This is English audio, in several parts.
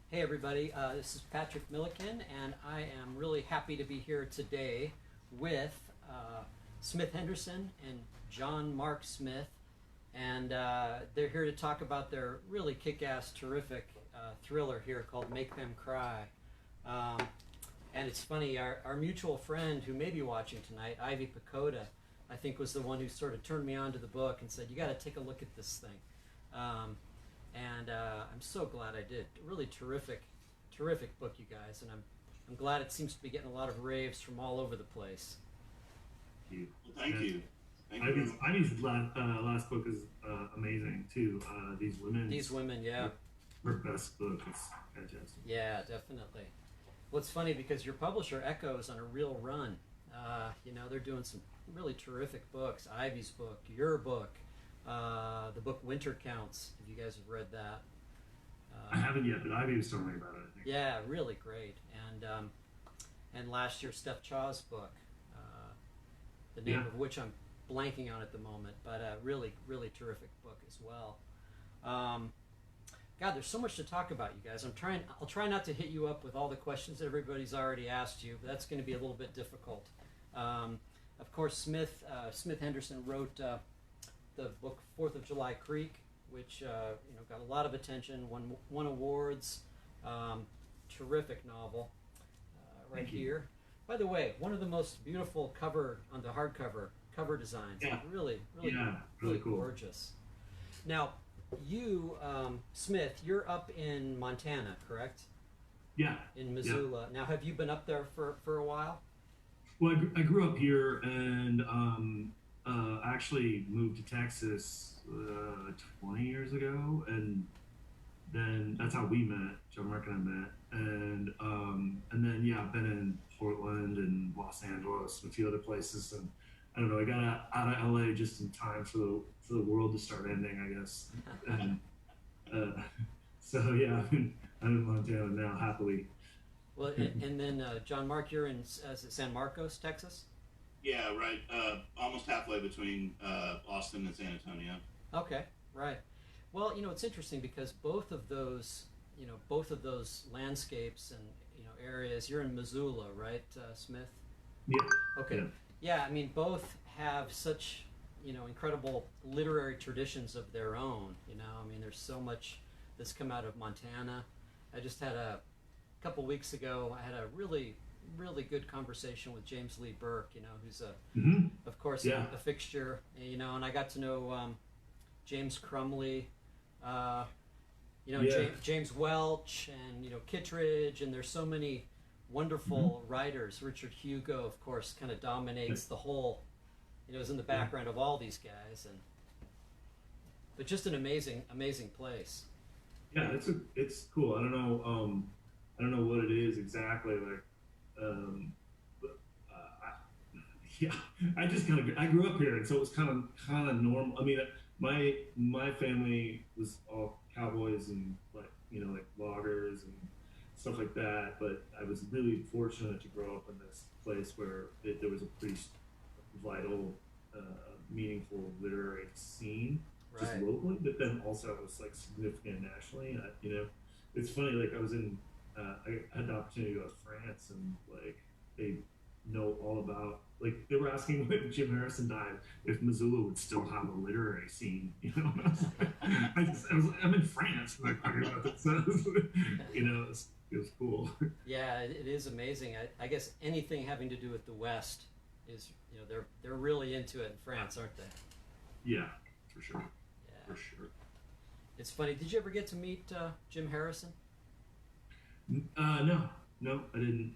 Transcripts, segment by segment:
Hey everybody, this is Patrick Millikin, and I am really happy to be here today with Smith Henderson and Jon Marc Smith, and they're here to talk about their really kick-ass, terrific thriller here called Make Them Cry. Um, and it's funny, our mutual friend who may be watching tonight, Ivy Pacoda, I think was the one who sort of turned me on to the book and said, you got to take a look at this thing. And I'm so glad I did. Really terrific, terrific book, you guys, and I'm glad it seems to be getting a lot of raves from all over the place. Thank you. Well, thank you. Thank you. Ivy's last book is amazing too. These women, yeah, her best book is fantastic. yeah, definitely. Well, it's funny because your publisher Echo is on a real run. They're doing some really terrific books. Ivy's book, your book, the book Winter Counts. If you guys have read that. I haven't yet, but Ivy was telling me about it. I think. Yeah, really great. And last year Steph Chaw's book, the name of which I'm blanking on at the moment, but a really, really terrific book as well. God, there's so much to talk about, you guys. I'll try not to hit you up with all the questions that everybody's already asked you, but that's going to be a little bit difficult. Of course, Smith Henderson wrote the book Fourth of July Creek, which got a lot of attention, won awards. Terrific novel, right here. By the way, one of the most beautiful cover on the hardcover cover designs. Yeah. Really, really cool. gorgeous. Now, you, Smith, you're up in Montana, correct? Yeah. In Missoula. Now, have you been up there for a while? Well, I grew up here and actually moved to Texas 20 years ago, and then that's how we met. Jon Marc and I met, and then I've been in Portland and Los Angeles and a few other places, and I don't know. I got out of LA just in time for the world to start ending, I guess. And so I'm in Montana now, happily. Well, and then Jon Marc, you're in San Marcos, Texas. Yeah, right. Almost halfway between Austin and San Antonio. Okay, right. Well, it's interesting because both of those landscapes and areas. You're in Missoula, right, Smith? Yeah. Okay. Yeah, I mean, both have such incredible literary traditions of their own. I mean, there's so much that's come out of Montana. I just had a couple weeks ago. I had a really good conversation with James Lee Burke. Who's of course, a fixture. And I got to know James Crumley. James Welch and Kittredge, and there's so many wonderful writers. Richard Hugo, of course, kind of dominates the whole. Is in the background of all these guys, but just an amazing place. Yeah, it's cool. I don't know what it is exactly. Like, but, I grew up here, and so it was kind of normal. I mean, my family was all cowboys and like loggers and stuff like that. But I was really fortunate to grow up in this place where there was a pretty vital, meaningful literary scene, just locally, but then also it was like significant nationally. It's funny. Like I was in, I had the opportunity to go to France, and like they know all about. Like they were asking when Jim Harrison died if Missoula would still have a literary scene. I'm in France. Like talking about this. It was cool. Yeah, it is amazing. I guess anything having to do with the West is, they're really into it in France, aren't they? Yeah, for sure. Yeah. For sure. It's funny. Did you ever get to meet Jim Harrison? No, I didn't.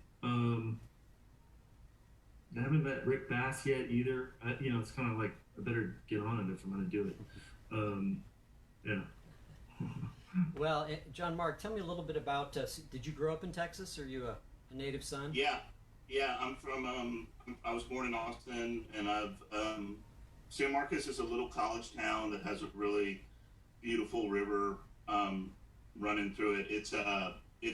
I haven't met Rick Bass yet either. It's kind of like I better get on it if I'm going to do it. Yeah. Well, Jon Marc, tell me a little bit about. Did you grow up in Texas? Are you a native son? Yeah. I'm from. I was born in Austin, and San Marcos is a little college town that has a really beautiful river running through it. It's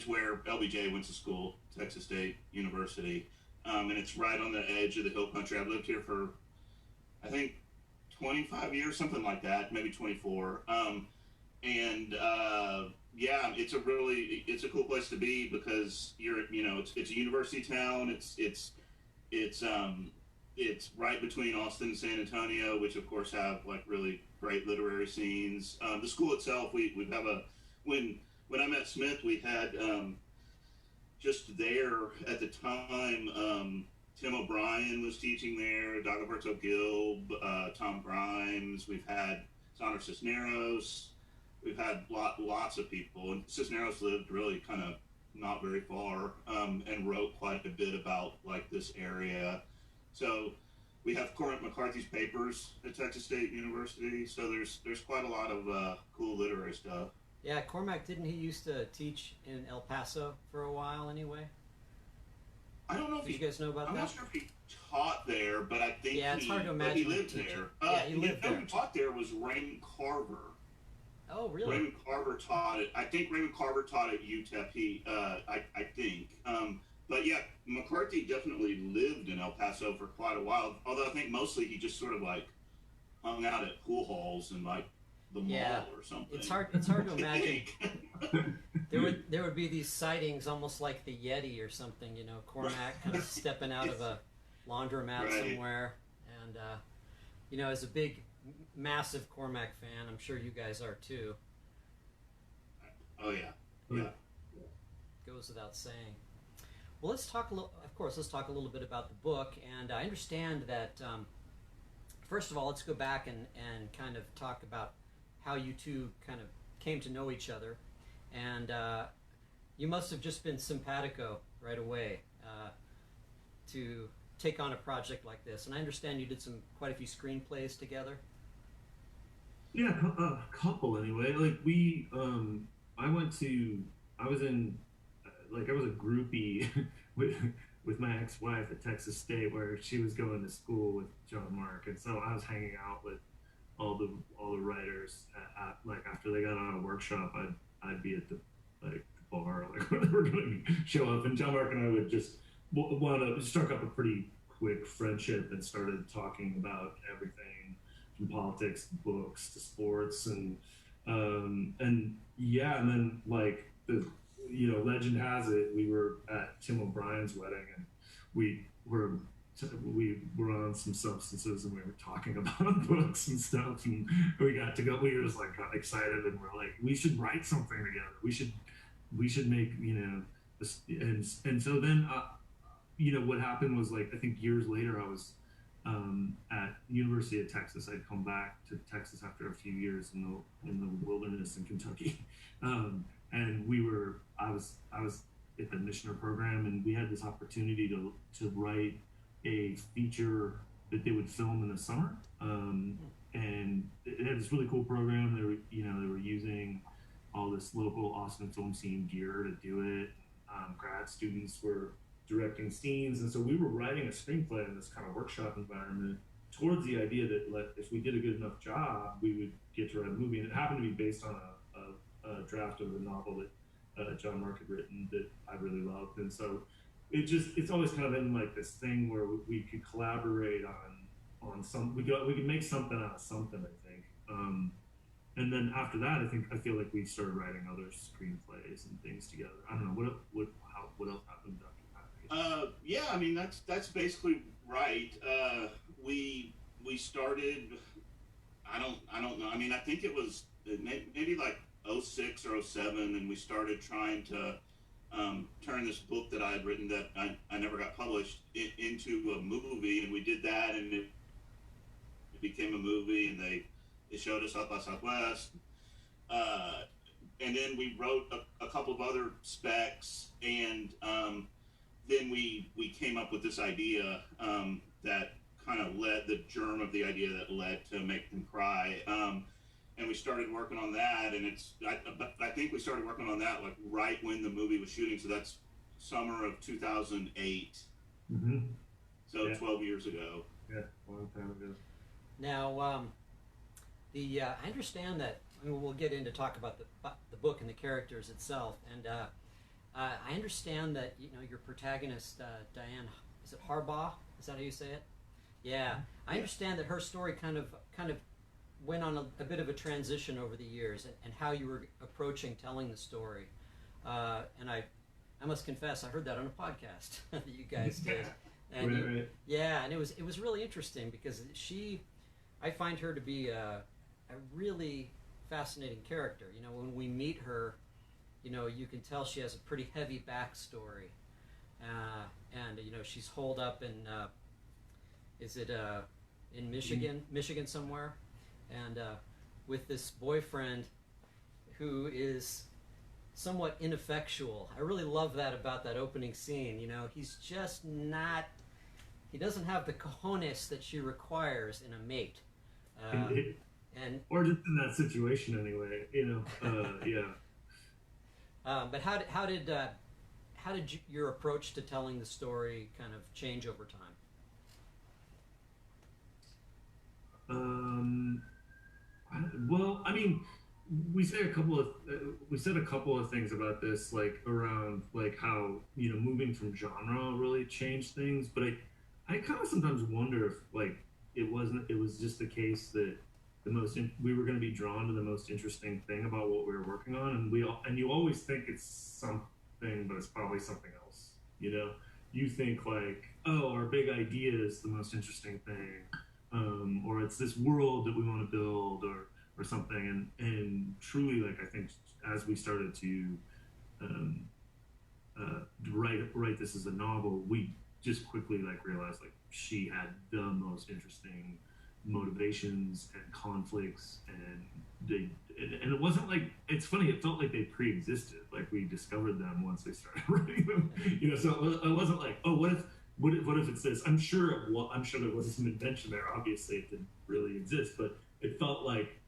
where LBJ went to school, Texas State University. And it's right on the edge of the hill country. I've lived here for, I think, 25 years, something like that, maybe 24. and yeah, it's a cool place to be because it's a university town. It's right between Austin and San Antonio, which of course have like really great literary scenes. The school itself, we have a when I met Smith, we had just there at the time. Tim O'Brien was teaching there, Dagoberto Gilb, Tom Grimes. We've had Sandra Cisneros. We've had lots of people, and Cisneros lived really kind of not very far, and wrote quite a bit about like this area. So we have Cormac McCarthy's papers at Texas State University. So there's quite a lot of cool literary stuff. Yeah, Cormac, didn't he used to teach in El Paso for a while anyway? I don't know if you guys know about I'm that? not sure if he taught there, but I think it's hard to imagine he lived teaching. there. Yeah, he lived there. Who taught there was Raymond Carver. Oh, really? Raymond Carver taught it. I think Raymond Carver taught at UTEP. I think. But yeah, McCarthy definitely lived in El Paso for quite a while. Although I think mostly he just sort of like hung out at pool halls and like the mall or something. It's hard to imagine. There would be these sightings almost like the Yeti or something, Cormac kind of stepping out of a laundromat somewhere. And, as a big, massive Cormac fan, I'm sure you guys are too. Oh, yeah. Yeah. Goes without saying. Well, let's talk a little bit about the book. And I understand that, first of all, let's go back and kind of talk about how you two kind of came to know each other. And you must have just been simpatico right away to take on a project like this. And I understand you did quite a few screenplays together. Yeah, a couple anyway. Like I was a groupie with my ex-wife at Texas State, where she was going to school with Jon Marc, and so I was hanging out with all the writers like after they got out of workshop. I'd be at the bar, like when they were going to show up, and Jon Marc and I would just struck up a pretty quick friendship and started talking about everything from politics to books to sports, and then like legend has it, we were at Tim O'Brien's wedding, and we were on some substances, and we were talking about books and stuff, and we were just like got excited, and we're like, we should write something together. We should make this, and so then what happened was, like, I think years later I was at University of Texas. I'd come back to Texas after a few years in the wilderness in Kentucky, and I was at the missioner program, and we had this opportunity to write a feature that they would film in the summer, and it had this really cool program. They were using all this local Austin film scene gear to do it. Grad students were directing scenes, and so we were writing a screenplay in this kind of workshop environment towards the idea that if we did a good enough job, we would get to write a movie. And it happened to be based on a draft of a novel that Jon Marc had written that I really loved, and so it's always kind of been like this thing where we could collaborate on some, we could make something out of something, I think. And then after that, I feel like we started writing other screenplays and things together. I don't know what else happened after that. Yeah, I mean that's basically right. We started. I don't know. I mean, I think it was maybe like 06 or 07, and we started trying to turn this book that I had written that I never got published into a movie, and we did that, and it became a movie, and they showed us South by Southwest, and then we wrote a couple of other specs, and then we came up with this idea that kind of led, the germ of the idea that led to Make Them Cry, and we started working on that, and I think we started working on that like right when the movie was shooting, so that's summer of 2008. Mm-hmm. So 12 years ago. Yeah, a long time ago. Now, I understand that, we'll get into talk about the book and the characters itself, and I understand that your protagonist, Diane, is it Harbaugh? Is that how you say it? Yeah, I understand that her story kind of went on a bit of a transition over the years, and how you were approaching telling the story. And I must confess, I heard that on a podcast that you guys did. And right. Yeah, and it was really interesting because I find her to be a really fascinating character. You know, when we meet her, you know, you can tell she has a pretty heavy backstory, and you know, she's holed up in in Michigan somewhere, and with this boyfriend who is somewhat ineffectual. I really love that about that opening scene. You know, he's just not. He doesn't have the cojones that she requires in a mate. And or just in that situation anyway, you know. Yeah. But how did your approach to telling the story kind of change over time? Well, I mean, we said a couple of things about this, like around like how, you know, moving from genre really changed things. But I kind of sometimes wonder if like it was just the case that we were going to be drawn to the most interesting thing about what we were working on, and you always think it's something, but it's probably something else. You know, you think like, oh, our big idea is the most interesting thing, or it's this world that we want to build, or something. And truly, like, I think as we started to write this as a novel, we just quickly like realized like she had the most interesting motivations and conflicts, and it wasn't like, it's funny, it felt like they pre-existed, like we discovered them once they started writing them, you know. So it wasn't like, oh, what if it's this. I'm sure there was some invention there, obviously it didn't really exist, but it felt like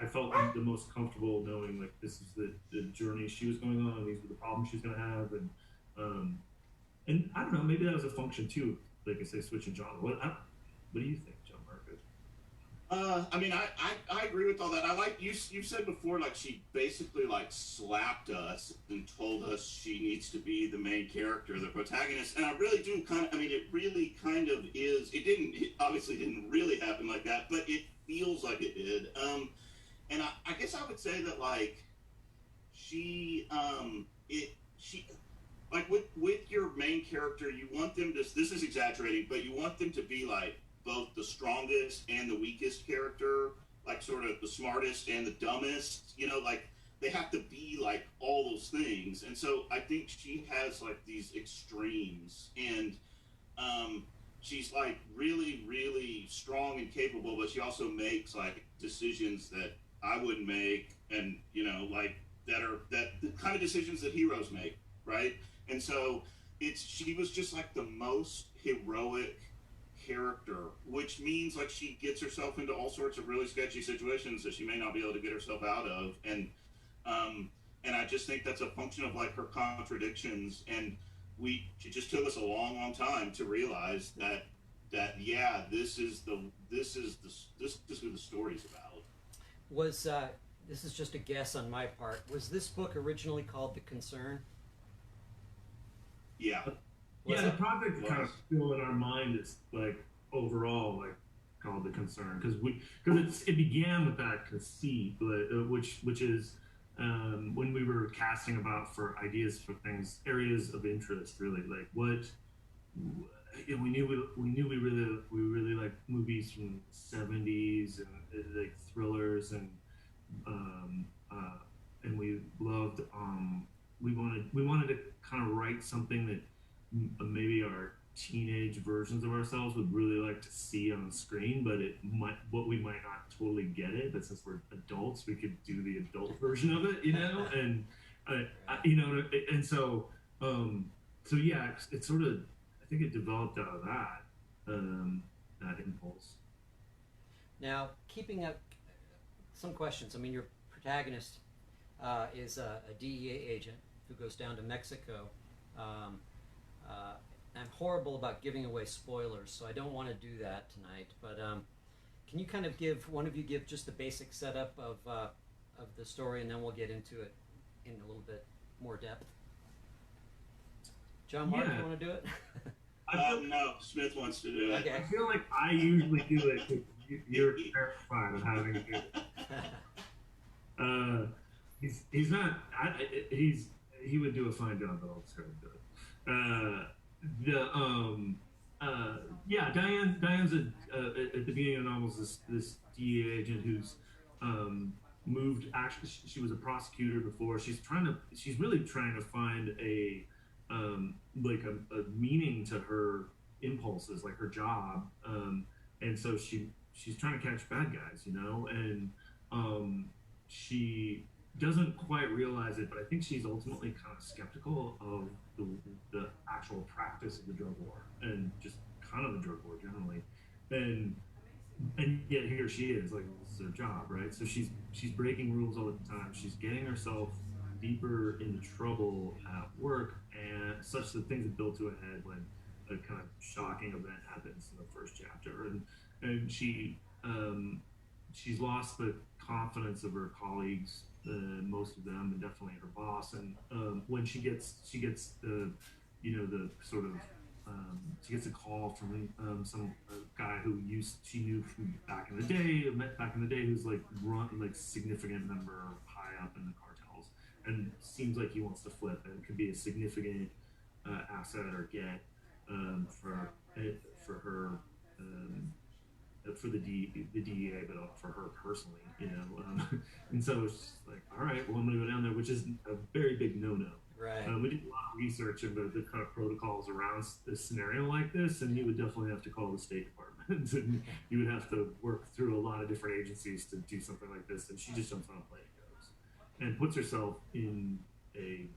I felt the most comfortable knowing like this is the journey she was going on, these were the problems she's going to have, and I don't know, maybe that was a function too, like I say, switching genre. What do you think, Jon Marc? I mean, I agree with all that. I like you said before, like she basically like slapped us and told us she needs to be the main character, the protagonist, and I really do kind of. I mean, it really kind of is. It obviously didn't really happen like that, but it feels like it did. And I guess I would say that like she like with your main character, you want them to. This is exaggerating, but you want them to be like both the strongest and the weakest character, like sort of the smartest and the dumbest, you know, like they have to be like all those things. And so I think she has like these extremes, and she's like really, really strong and capable, but she also makes like decisions that I wouldn't make, and you know, like that the kind of decisions that heroes make, right? And so she was just like the most heroic character, which means like she gets herself into all sorts of really sketchy situations that she may not be able to get herself out of, and I just think that's a function of like her contradictions, and it just took us a long time to realize that yeah, this is who the story's about. Was this is just a guess on my part, was this book originally called The Concern? Yeah. Yeah, the project kind of still in our mind is like overall like called The Concern, because it began with that conceit, but which is when we were casting about for ideas for things, areas of interest, really like what, you know, we knew we really like movies from the 70s and like thrillers, and we loved we wanted to kind of write something that maybe our teenage versions of ourselves would really like to see on the screen, but we might not totally get it, but since we're adults we could do the adult version of it, you know. And you know, and so yeah, it's sort of, I think it developed out of that impulse. Now, keeping up some questions. I mean, your protagonist is a DEA agent who goes down to Mexico. I'm horrible about giving away spoilers, so I don't want to do that tonight. But can you kind of give just the basic setup of the story, and then we'll get into it in a little bit more depth. Jon Marc, You want to do it? No, Smith wants to do it. Okay. I feel like I usually do it. you're terrified of having a kid. He's not. He would do a fine job, but I'll just yeah, Diane's at the beginning of the novel is this DEA agent who's moved. Actually, she was a prosecutor before. She's really trying to find a like a meaning to her impulses, like her job, and so she's trying to catch bad guys, and she doesn't quite realize it, but I think she's ultimately kind of skeptical of the actual practice of the drug war and just kind of the drug war generally, and yet here she is, like, this is her job, right? So she's breaking rules all the time. She's getting herself deeper into trouble at work, and such that things have built to a head when a kind of shocking event happens in the first chapter, and she's lost the confidence of her colleagues, most of them, and definitely her boss. And when she gets the the sort of she gets a call from some guy who she knew from back in the day, who's like significant member high up in the cartels, and seems like he wants to flip, and it could be a significant asset or get for her. For the DEA, but for her personally, and so it's just like, all right, well, I'm gonna go down there, which is a very big no-no. Right. We did a lot of research into the kind of protocols around this scenario like this, and you would definitely have to call the State Department, and you would have to work through a lot of different agencies to do something like this, and she just jumps on a plane and goes, and puts herself in a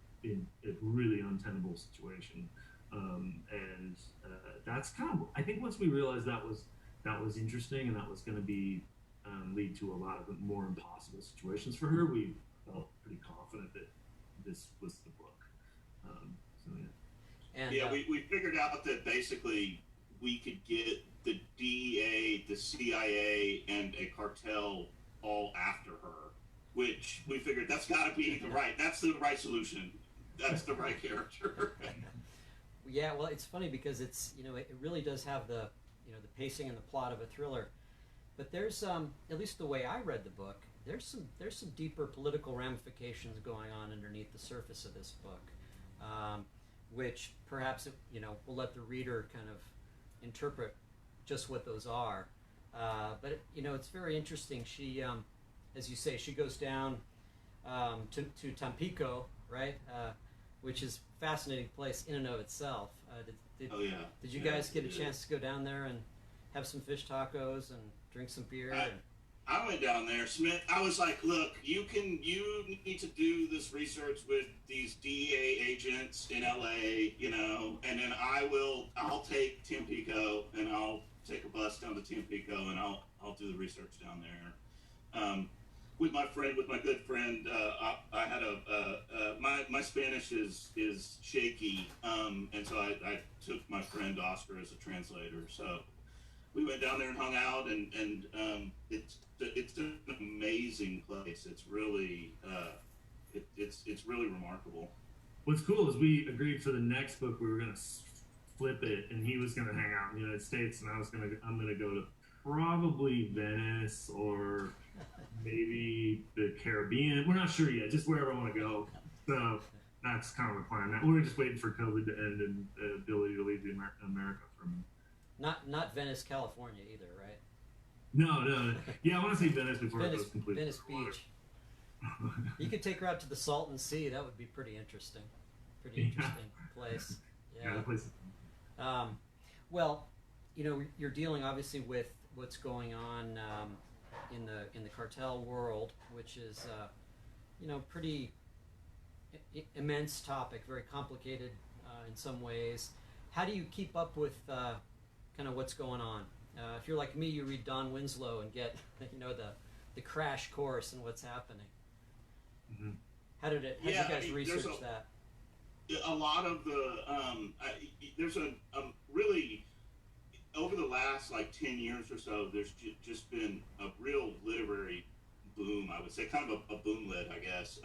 really untenable situation, and that's kind of, I think, once we realized that was interesting, and that was going to be lead to a lot of more impossible situations for her, we felt pretty confident that this was the book. So yeah. And yeah, we figured out that basically we could get the DEA, the CIA, and a cartel all after her, which we figured that's got to be that's the right solution. That's the right character. Yeah, well, it's funny because it's it really does have the the pacing and the plot of a thriller, but there's at least the way I read the book, there's some deeper political ramifications going on underneath the surface of this book, which perhaps will let the reader kind of interpret just what those are. But it's very interesting. She, as you say, she goes down to Tampico, right? Which is a fascinating place in and of itself. Did you guys get a chance to go down there and have some fish tacos and drink some beer? I went down there, Smith. I was like, look, you need to do this research with these DEA agents in LA, and then I'll take Tampico, and I'll take a bus down to Tampico, and I'll do the research down there. With my good friend, I had my Spanish is shaky, and so I took my friend Oscar as a translator. So we went down there and hung out, and it's an amazing place. It's really it's really remarkable. What's cool is we agreed for the next book we were gonna flip it, and he was gonna hang out in the United States, and I'm gonna go to probably Venice or maybe the Caribbean. We're not sure yet, just wherever I want to go. So that's kind of the plan. We're just waiting for COVID to end and the ability to leave America for me. Not Venice, California either, right? No. Yeah, I want to see Venice before it goes completely. Venice Beach. You could take her out to the Salton Sea. That would be pretty interesting. Place. Yeah, the place. Well, you're dealing obviously with what's going on in the cartel world, which is pretty immense topic, very complicated in some ways. How do you keep up with kind of what's going on? If you're like me, you read Don Winslow and get the crash course in what's happening. Mm-hmm. How did you guys research that? A lot of the there's a really, over the last 10 years or so, there's just been a real literary boom, I would say, kind of a boomlet, I guess,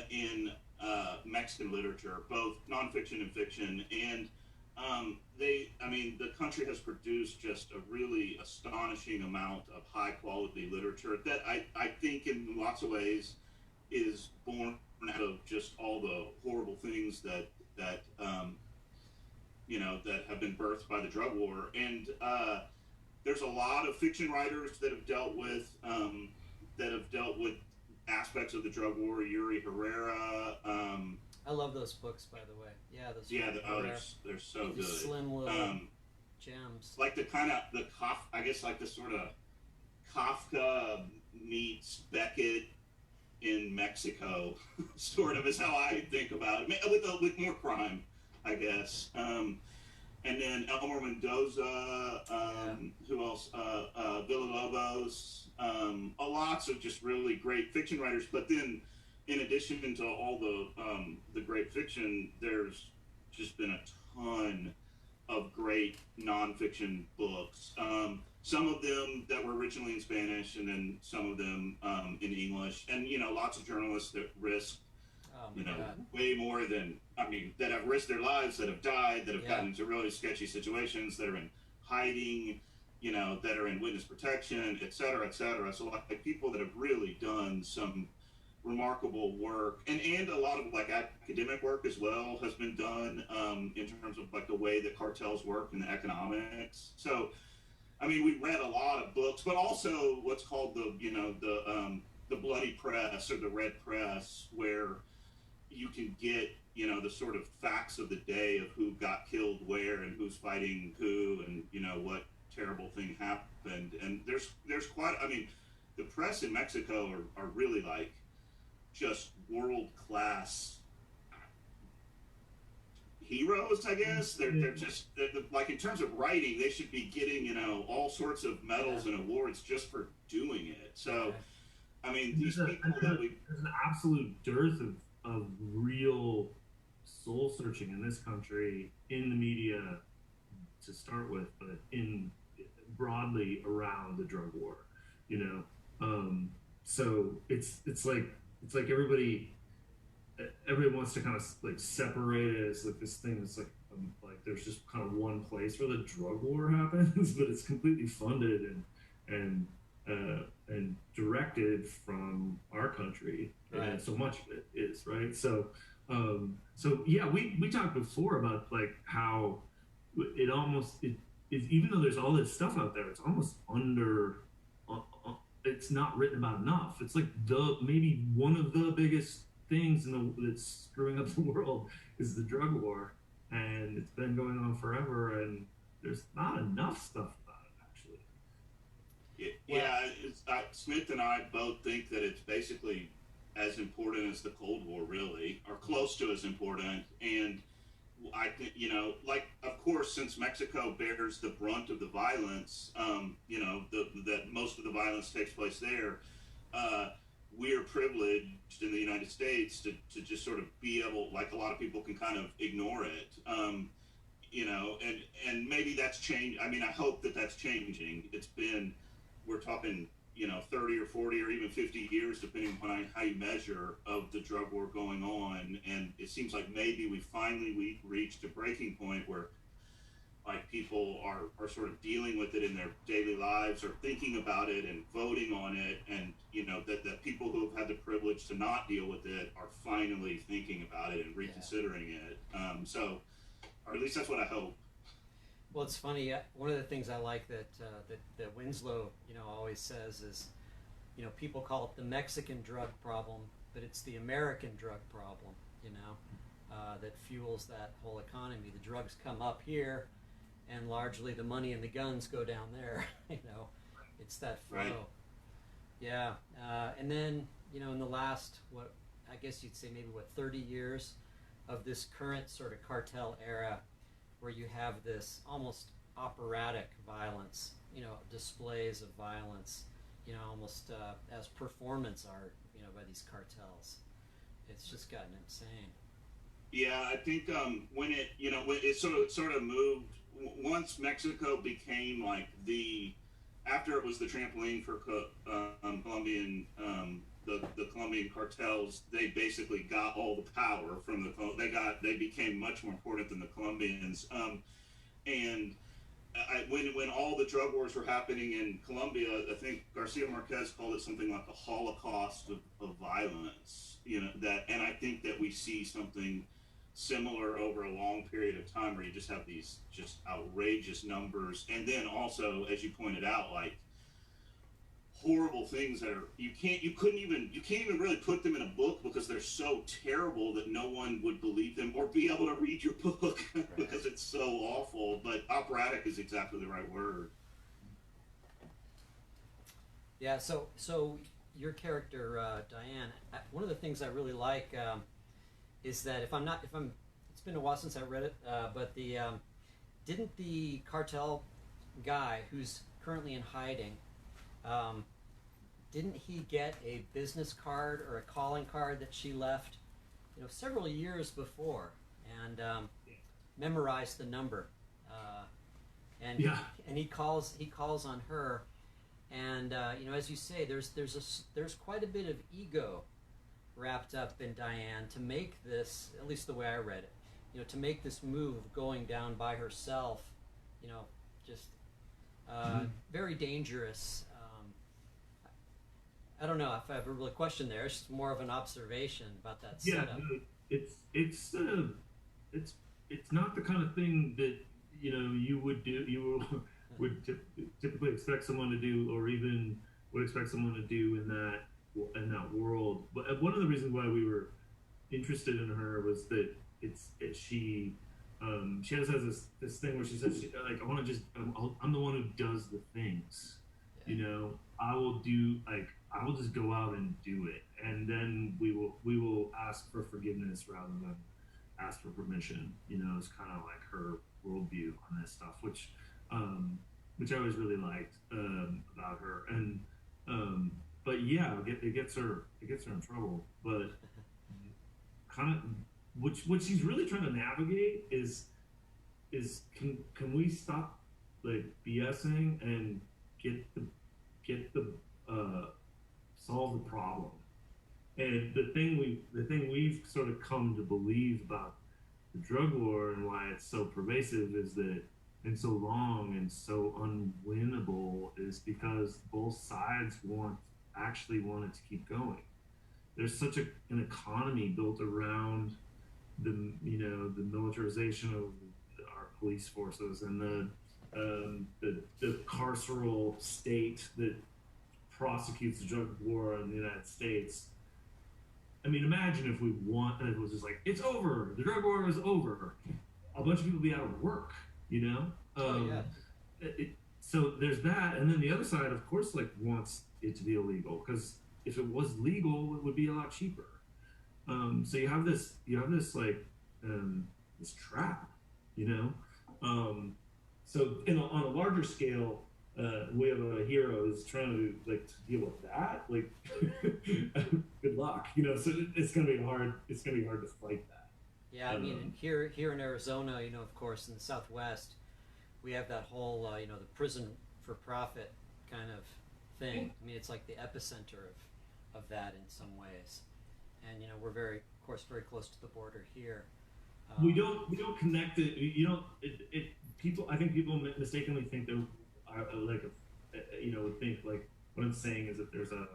in Mexican literature, both nonfiction and fiction. And the country has produced just a really astonishing amount of high quality literature that I think in lots of ways is born out of just all the horrible things that have been birthed by the drug war. And there's a lot of fiction writers that have dealt with aspects of the drug war. Yuri Herrera. I love those books, by the way. Yeah, those. Yeah, they're so good. Slim little gems. Like I guess like the sort of Kafka meets Beckett in Mexico, sort of is how I think about it, with more crime, I guess. And then Elmer Mendoza, who else? Villalobos, lots of just really great fiction writers. But then, in addition to all the great fiction, there's just been a ton of great nonfiction books. Some of them that were originally in Spanish, and then some of them in English. And lots of journalists that risked way more than that have risked their lives, that have died, that have gotten into really sketchy situations, that are in hiding, that are in witness protection, et cetera, et cetera. So like people that have really done some remarkable work, and a lot of like academic work as well has been done in terms of like the way that cartels work and the economics. So we read a lot of books, but also what's called the bloody press or the red press, where you can get the sort of facts of the day of who got killed where and who's fighting who, and what terrible thing happened. And there's quite the press in Mexico are really like just world class heroes, I guess. They're like, in terms of writing, they should be getting all sorts of medals and awards just for doing it. So these people there's an absolute dearth of real soul searching in this country, in the media to start with, but in broadly around the drug war, so it's like everybody wants to kind of like separate it as like this thing that's like there's just kind of one place where the drug war happens, but it's completely funded and directed from our country, right. And so much of it is, right. So yeah, we talked before about like how it is, even though there's all this stuff out there, it's almost it's not written about enough. It's like maybe one of the biggest things that's screwing up the world is the drug war, and it's been going on forever, and there's not enough stuff about it, actually. Yeah, Smith and I both think that it's basically as important as the Cold War, really, or close to as important. And I think, like, of course, since Mexico bears the brunt of the violence, that most of the violence takes place there, we're privileged in the United States to just sort of be able, like a lot of people can kind of ignore it, and maybe that's changed. I hope that that's changing. We're talking, 30 or 40 or even 50 years, depending on how you measure, of the drug war going on. And it seems like maybe we reached a breaking point where like people are sort of dealing with it in their daily lives, or thinking about it and voting on it. And, that people who have had the privilege to not deal with it are finally thinking about it and reconsidering it. Or at least that's what I hope. Well, it's funny. One of the things I like that Winslow, always says is, people call it the Mexican drug problem, but it's the American drug problem. That fuels that whole economy. The drugs come up here, and largely the money and the guns go down there. It's that flow. Right. Yeah, and then in the last, what I guess you'd say maybe 30 years of this current sort of cartel era, where you have this almost operatic violence, displays of violence, almost as performance art, by these cartels. It's just gotten insane. Yeah, I think when it sort of moved, once Mexico became like after it was the trampoline for Colombian the Colombian cartels, they basically got all the power from they became much more important than the Colombians. And when all the drug wars were happening in Colombia, I think Garcia Marquez called it something like a Holocaust of violence. And I think that we see something similar over a long period of time where you just have these just outrageous numbers, and then also, as you pointed out, like horrible things that are you can't even really put them in a book because they're so terrible that no one would believe them or be able to read your book because it's so awful. But operatic is exactly the right word. Yeah. So your character, Diane, one of the things I really like is that it's been a while since I read it, but didn't the cartel guy who's currently in hiding, didn't he get a business card or a calling card that she left, several years before, and memorized the number, and he calls on her, and as you say, there's quite a bit of ego wrapped up in Diane to make this, at least the way I read it, to make this move going down by herself, just very dangerous. I don't know if I have a really question there. It's just more of an observation about that setup. It's not the kind of thing that you would do. You would typically expect someone to do, or even would expect someone to do in that world. But one of the reasons why we were interested in her was that she has this thing where she says, I'm the one who does the things. Yeah. I will just go out and do it, and then we will ask for forgiveness rather than ask for permission. It's kind of like her worldview on this stuff, which I always really liked about her. And but yeah, it gets her in trouble. But kind of what she's really trying to navigate is can we stop like BSing and get the solve the problem. And the thing we've sort of come to believe about the drug war and why it's so pervasive is that, and so long and so unwinnable, is because both sides actually want it to keep going. There's such an economy built around the militarization of our police forces and the carceral state that prosecutes the drug war in the United States. I mean, imagine if it was just like, it's over, the drug war is over. A bunch of people would be out of work, So there's that, and then the other side, of course, wants it to be illegal, because if it was legal, it would be a lot cheaper. So you have this this trap, So on a larger scale, we have a hero who's trying to deal with that. Good luck, So it's gonna be hard. It's gonna be hard to fight that. Yeah, I mean, here in Arizona, of course, in the Southwest, we have that whole, the prison for profit kind of thing. I mean, it's like the epicenter of that in some ways, and we're very close to the border here. We don't connect it. People. I think people mistakenly think that would think what I'm saying is that there's a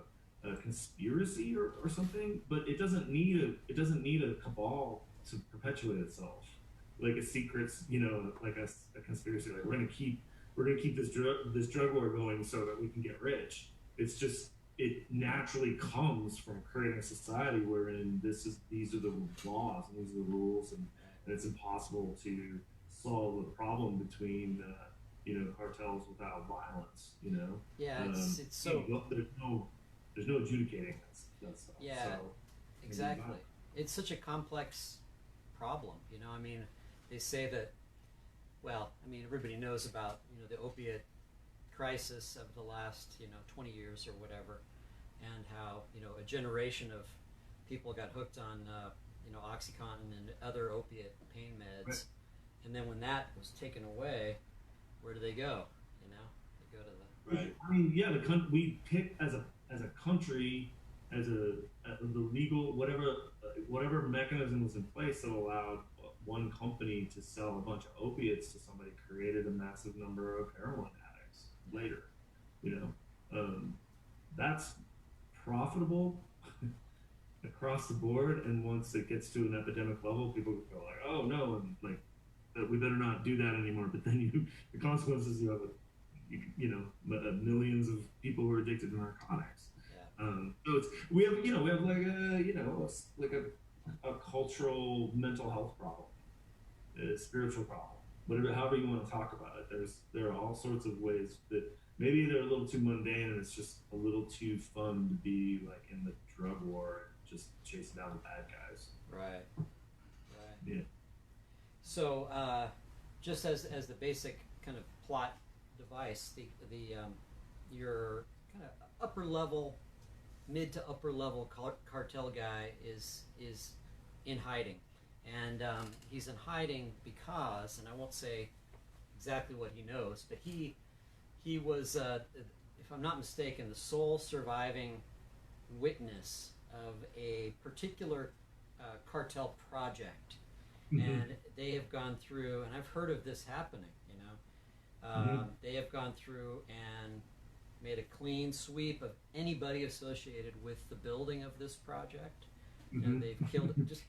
conspiracy or something, but it doesn't need a cabal to perpetuate itself, like a secrets, like a conspiracy. Like we're gonna keep this drug war going so that we can get rich. It's just, it naturally comes from creating a society wherein these are the laws and these are the rules, and it's impossible to solve the problem between cartels without violence. Yeah, it's so there's no adjudicating that stuff. Yeah, so, exactly. It's such a complex problem. I mean, they say that. Well, I mean, everybody knows about the opiate crisis of the last 20 years or whatever, and how a generation of people got hooked on OxyContin and other opiate pain meds, right. And then when that was taken away, where do they go? They go to the Right. I mean, yeah, we pick as a country as the legal whatever mechanism was in place that allowed one company to sell a bunch of opiates to somebody created a massive number of heroin addicts later. You know, that's profitable across the board, and once it gets to an epidemic level, people go like, "Oh no," and like, we better not do that anymore. But then the consequences, you have millions of people who are addicted to narcotics. Yeah. So we have like a cultural mental health problem, a spiritual problem, whatever, however you want to talk about it. There are all sorts of ways that maybe they're a little too mundane, and it's just a little too fun to be like in the drug war and just chasing down the bad guys. Right. Yeah. So, just as the basic kind of plot device, your kind of mid to upper level cartel guy is in hiding, and he's in hiding because, and I won't say exactly what he knows, but he was, if I'm not mistaken, the sole surviving witness of a particular cartel project. Mm-hmm. And they have gone through, and I've heard of this happening, they have gone through and made a clean sweep of anybody associated with the building of this project. Mm-hmm. They've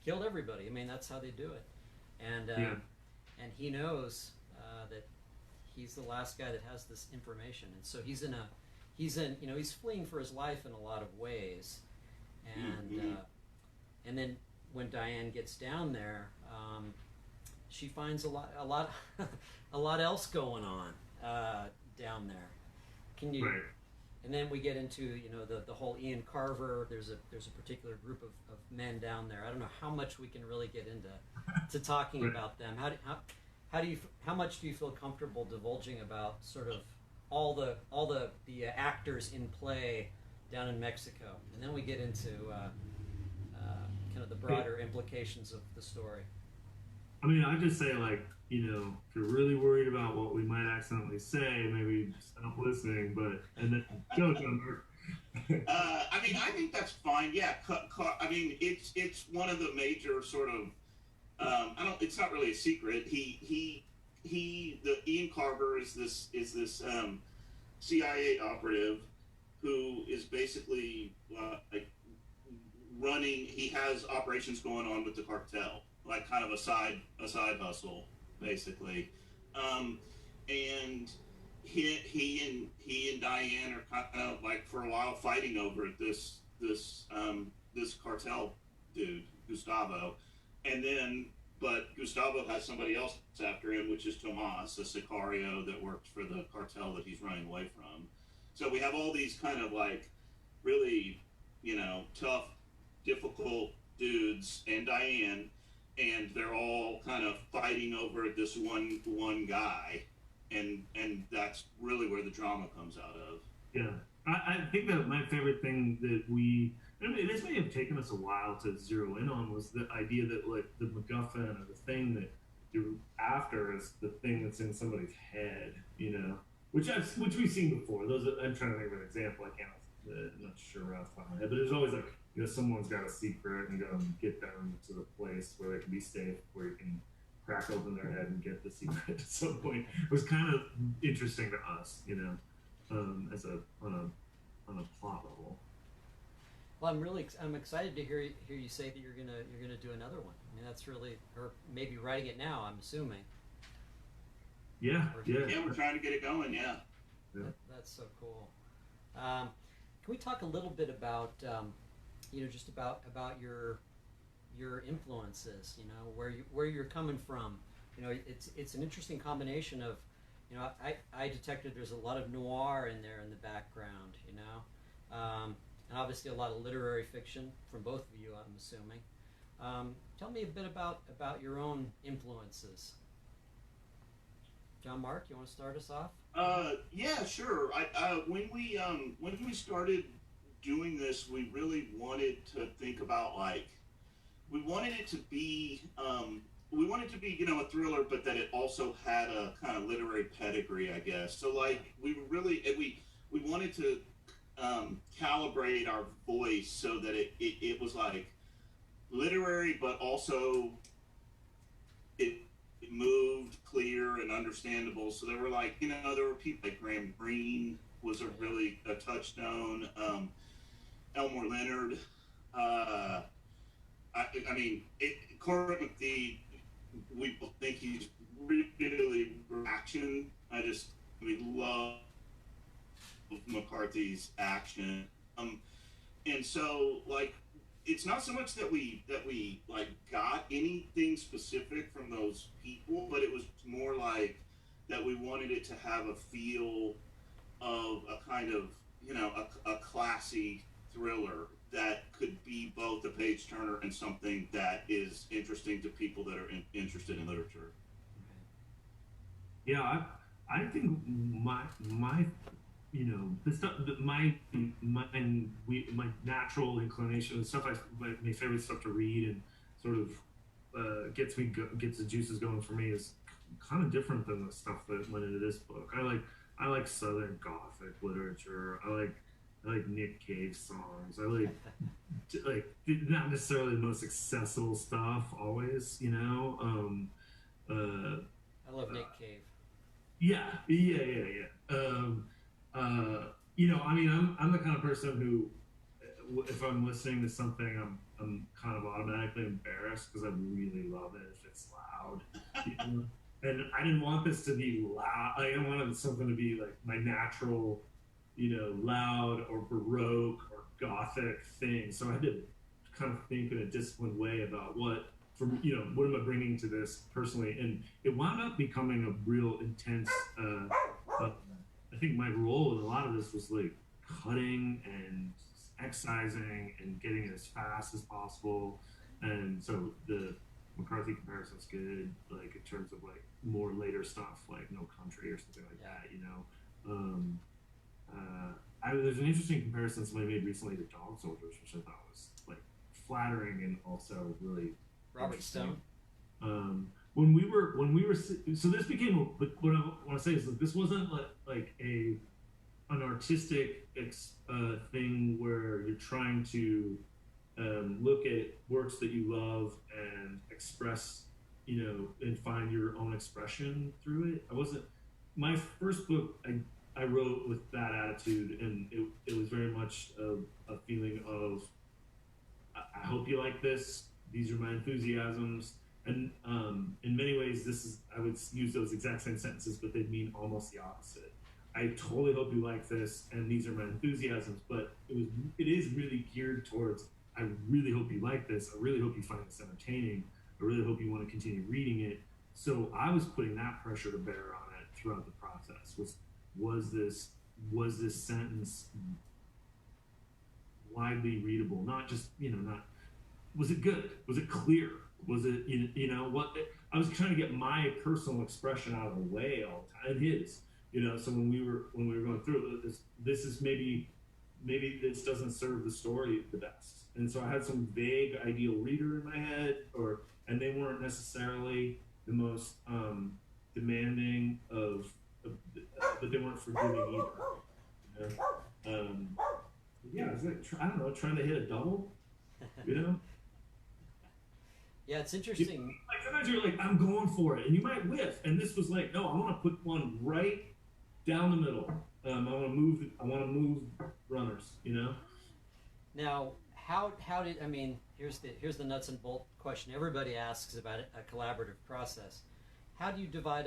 killed everybody. I mean, that's how they do it. And and he knows that he's the last guy that has this information, and so he's fleeing for his life in a lot of ways, and then when Diane gets down there, she finds a lot else going on down there. Can you? Right. And then we get into the whole Ian Carver. There's a particular group of men down there. I don't know how much we can really get into talking Right. about them. How much do you feel comfortable divulging about sort of all the actors in play down in Mexico, and then we get into kind of the broader implications of the story. I mean, I just say, like, if you're really worried about what we might accidentally say, maybe stop listening. And then go, Jon Marc. I mean, I think that's fine. Yeah, I mean, it's one of the major sort of. It's not really a secret. The Ian Carver is this CIA operative who is basically like running. He has operations going on with the cartel, like kind of a side hustle, basically. And he and Diane are kind of like for a while fighting over this cartel dude, Gustavo, but Gustavo has somebody else after him, which is Tomas, a sicario that works for the cartel that he's running away from. So we have all these kind of like really, tough, difficult dudes and Diane, and they're all kind of fighting over this one guy, and that's really where the drama comes out of. Yeah, I think that my favorite thing that this may have taken us a while to zero in on, was the idea that like the MacGuffin, or the thing that you're after, is the thing that's in somebody's head, which we've seen before. I'm trying to think of an example. I'm not sure right off the top of my head, but there's always like, someone's got a secret and you gotta get them to the place where they can be safe, where you can crack open their head and get the secret at some point. It was kind of interesting to us, as on a plot level. Well, I'm excited to hear you say that you're gonna do another one. I mean, that's really, or maybe writing it now, I'm assuming. Yeah, we're trying to get it going. Yeah. That's so cool. Can we talk a little bit about just about your influences? Where you're coming from. It's an interesting combination of, I detected there's a lot of noir in there in the background. And obviously a lot of literary fiction from both of you, I'm assuming. Tell me a bit about your own influences. Jon Marc, you want to start us off? Yeah, sure. When we started doing this, we really wanted to think about, like, we wanted it to be a thriller, but that it also had a kind of literary pedigree, I guess. So like we wanted to calibrate our voice so that it was like literary, but also it moved clear and understandable. So there were like, there were people like Graham Greene was a touchstone. Elmore Leonard. I mean, Corbett McDee, we both think he's really action. We love McCarthy's action. And so, like, it's not so much that we like got anything specific from those people, but it was more like that we wanted it to have a feel of a kind of, a classy thriller that could be both a page turner and something that is interesting to people that are interested in literature. Yeah, I think my the stuff that my natural inclination and stuff, my favorite stuff to read and sort of gets the juices going for me is kind of different than the stuff that went into this book. I like Southern Gothic literature. I like Nick Cave songs. I like not necessarily the most accessible stuff always, I love Nick Cave. Yeah. I mean, I'm the kind of person who, if I'm listening to something, I'm kind of automatically embarrassed because I really love it if it's loud. And I didn't want this to be loud. I wanted something to be like my natural, loud or Baroque or Gothic thing. So I had to kind of think in a disciplined way about what am I bringing to this personally? And it wound up becoming a real intense, I think my role in a lot of this was like cutting and excising and getting it as fast as possible. And so the McCarthy comparison's good, like in terms of like more later stuff, like No Country or something like that, there's an interesting comparison somebody made recently to Dog Soldiers, which I thought was like flattering and also really Robert Stone. When we were so this became what I want to say is that this wasn't like an artistic thing where you're trying to look at works that you love and express, and find your own expression through it. My first book I wrote with that attitude, and it was very much a feeling of I hope you like this. These are my enthusiasms. And in many ways, I would use those exact same sentences, but they mean almost the opposite. I totally hope you like this, and these are my enthusiasms. But it is really geared towards, I really hope you like this. I really hope you find this entertaining. I really hope you want to continue reading it. So I was putting that pressure to bear on it throughout the process. Was this sentence widely readable? Not just was it good? Was it clear? Was it, what I was trying to get my personal expression out of the way all the time, and his, so when we were going through it, this is maybe this doesn't serve the story the best. And so I had some vague ideal reader in my head, and they weren't necessarily the most demanding but they weren't forgiving either. Yeah, it's like, I don't know, trying to hit a double, Yeah, it's interesting. Like sometimes you're like, I'm going for it, and you might whiff. And this was like, no, I want to put one right down the middle. I want to move runners. Now, how did here's the nuts and bolt question everybody asks about a collaborative process. How do you divide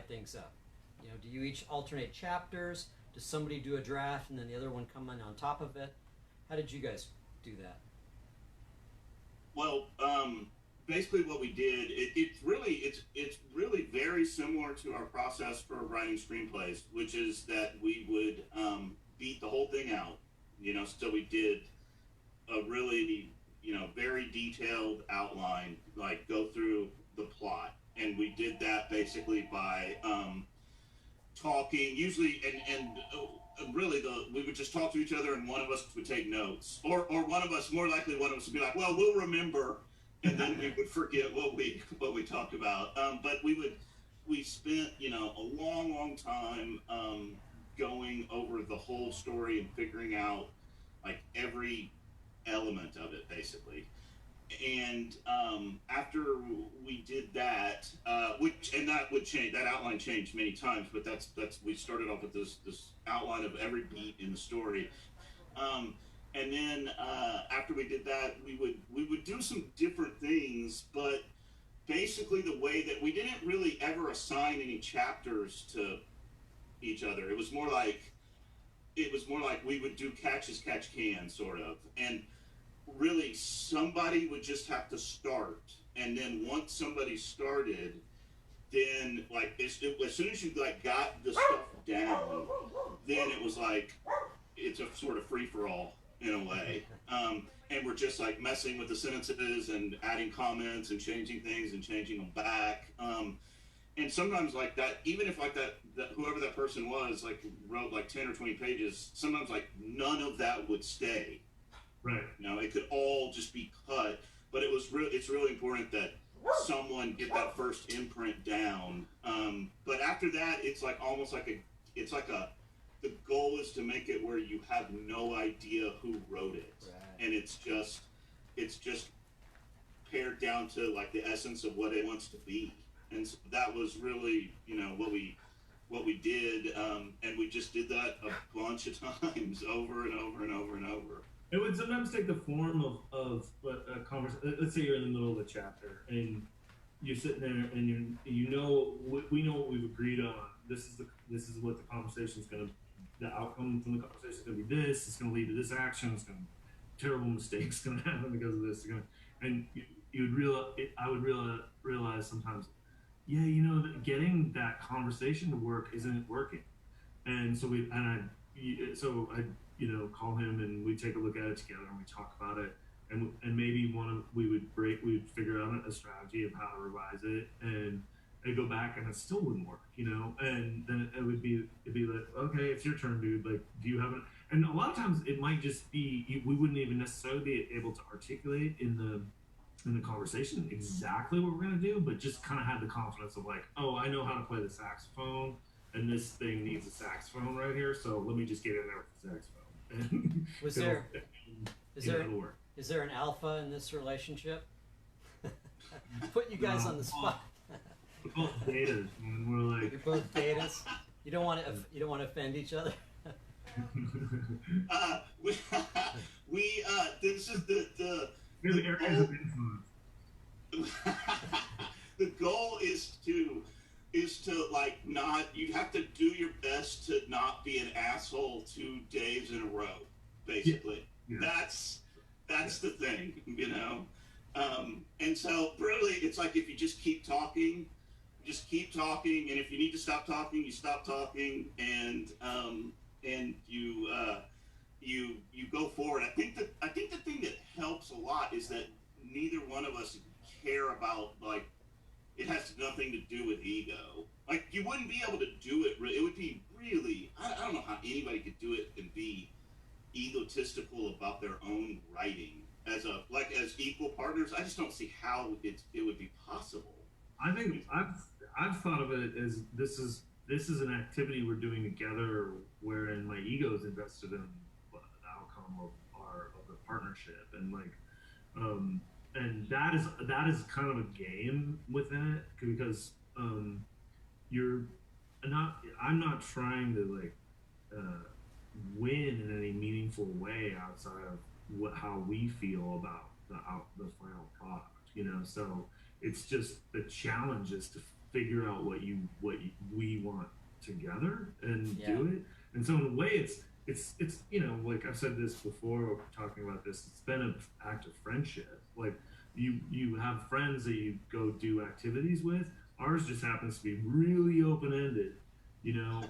things up? Do you each alternate chapters? Does somebody do a draft and then the other one come in on top of it? How did you guys do that? Well, basically what we did, it's really very similar to our process for writing screenplays, which is that we would beat the whole thing out, so we did a really, very detailed outline, like go through the plot. And we did that basically by talking, usually, and really, we would just talk to each other, and one of us would take notes, or one of us would be like, well, we'll remember, and then we would forget what we talked about. But we spent, a long time going over the whole story and figuring out like every element of it basically. And after we did that, and that would change, that outline changed many times, but that's we started off with this outline of every beat in the story. um, and then after we did that, we would do some different things, but basically the way that we didn't really ever assign any chapters to each other. It was more like we would do catch as catch can sort of, and really somebody would just have to start, and then once somebody started, then like as soon as you like got the stuff down, then it was like it's a sort of free for all in a way. And we're just like messing with the sentences and adding comments and changing things and changing them back. And sometimes like that, even if like that whoever that person was like wrote like 10 or 20 pages, sometimes like none of that would stay. Right. It could all just be cut, but it's really important that someone get that first imprint down. But after that, it's like almost like the goal is to make it where you have no idea who wrote it. Right. And it's just pared down to like the essence of what it wants to be. And so that was really, what we did. And we just did that a bunch of times over and over and over and over. It would sometimes take the form of a conversation. Let's say you're in the middle of a chapter and you're sitting there and we know what we've agreed on. This is what the conversation is going to, the outcome from the conversation is going to be this. It's going to lead to this action. It's going to, terrible mistakes going to happen because of this. And I would realize sometimes, that getting that conversation to work isn't working. And so I call him and we take a look at it together and we talk about it, and maybe we'd figure out a strategy of how to revise it, and I'd go back and it still wouldn't work, and then it'd be like, okay, it's your turn, dude. Like, do you have it? And a lot of times it might just be we wouldn't even necessarily be able to articulate in the conversation exactly what we're gonna do, but just kind of have the confidence of like, oh, I know how to play the saxophone, and this thing needs a saxophone right here, so let me just get in there with the saxophone. Is there an alpha in this relationship? Put you guys on the spot. We're both betas, and we're like, you're both betas. You don't want to offend each other. This is the areas of influence. The goal is to like not, you have to do your best to not be an asshole 2 days in a row, basically. Yeah. That's the thing, and so really it's like if you just keep talking, and if you need to stop talking, you stop talking, and you go forward. I think the thing that helps a lot is that neither one of us care about, like, it has nothing to do with ego. Like, you wouldn't be able to do it. It would be really, I don't know how anybody could do it and be egotistical about their own writing as equal partners. I just don't see how it would be possible. I think I've thought of it as this is an activity we're doing together, wherein my ego is invested in the outcome of the partnership, and like, and that is kind of a game within it, because I'm not trying to like win in any meaningful way outside of how we feel about the final product, so it's just the challenge is to figure out what we want together and do it. And so in a way it's like I've said this before, talking about this, it's been an act of friendship. Like, you have friends that you go do activities with. Ours just happens to be really open-ended. A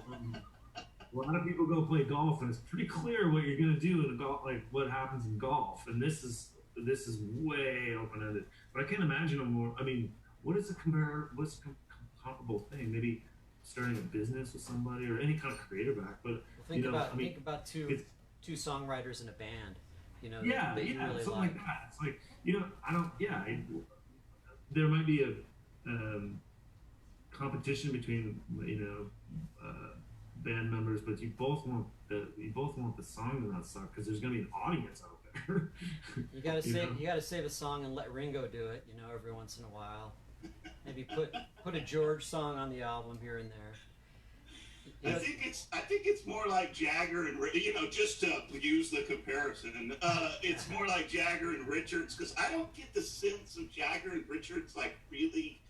lot of people go play golf and it's pretty clear what you're going to do in golf, like what happens in golf, and this is way open-ended. But I can't imagine what's a comparable thing? Maybe starting a business with somebody or any kind of creative act. But think about two songwriters in a band. That you really something like that. It's like, there might be a competition between band members, but you both want the song to not suck because there's gonna be an audience out there. You gotta You save know? you gotta save a song and let Ringo do it. Every once in a while. Maybe put a George song on the album here and there. I think it's more like Jagger and just to use the comparison. It's more like Jagger and Richards because I don't get the sense of Jagger and Richards like really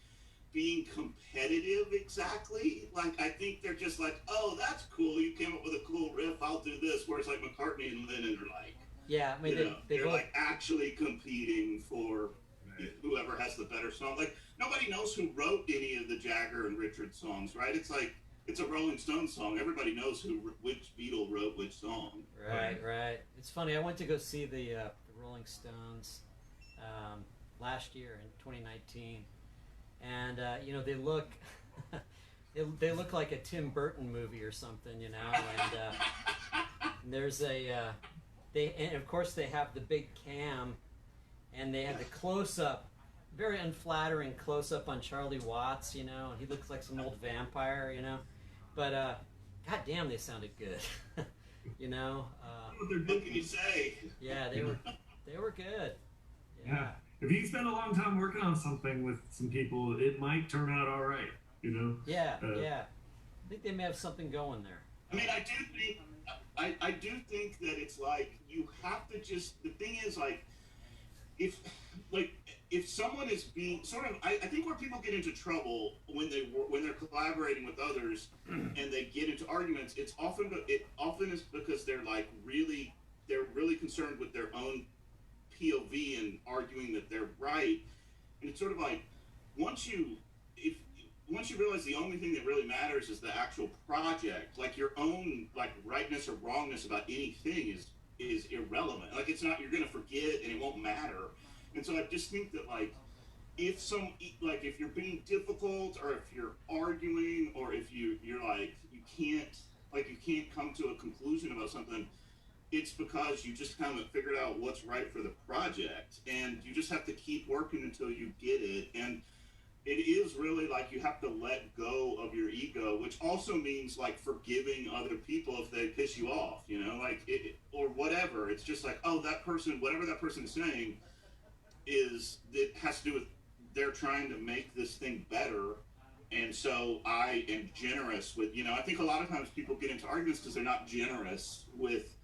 being competitive exactly. Like I think they're just like, oh, that's cool. You came up with a cool riff. I'll do this. Whereas like McCartney and Lennon are like, yeah, I mean they're like actually competing for whoever has the better song. Like nobody knows who wrote any of the Jagger and Richards songs, right? It's like it's a Rolling Stones song. Everybody knows which Beatle wrote which song. Right. It's funny. I went to go see the Rolling Stones last year in 2019, and they look they look like a Tim Burton movie or something, and there's and of course they have the big cam, and they have the close up. Very unflattering close-up on Charlie Watts, and he looks like some old vampire, But, goddamn, they sounded good, What can you say? Yeah, they were good. Yeah. If you spend a long time working on something with some people, it might turn out all right, Yeah. I think they may have something going there. I mean, I do think that it's like you have to just. The thing is, like, if someone is being sort of, I think where people get into trouble when they're collaborating with others and they get into arguments, it often is because they're really concerned with their own POV and arguing that they're right, and it's sort of like once you realize the only thing that really matters is the actual project, like your own like rightness or wrongness about anything is irrelevant. Like it's not, you're gonna forget and it won't matter. And so I just think that if you're being difficult or if you're arguing or if you're like you can't come to a conclusion about something, it's because you just haven't figured out what's right for the project, and you just have to keep working until you get it. And it is really like you have to let go of your ego, which also means like forgiving other people if they piss you off, or whatever. It's just like, oh, that person, whatever that person is saying, it has to do with they're trying to make this thing better, and so I am generous with I think a lot of times people get into arguments because they're not generous with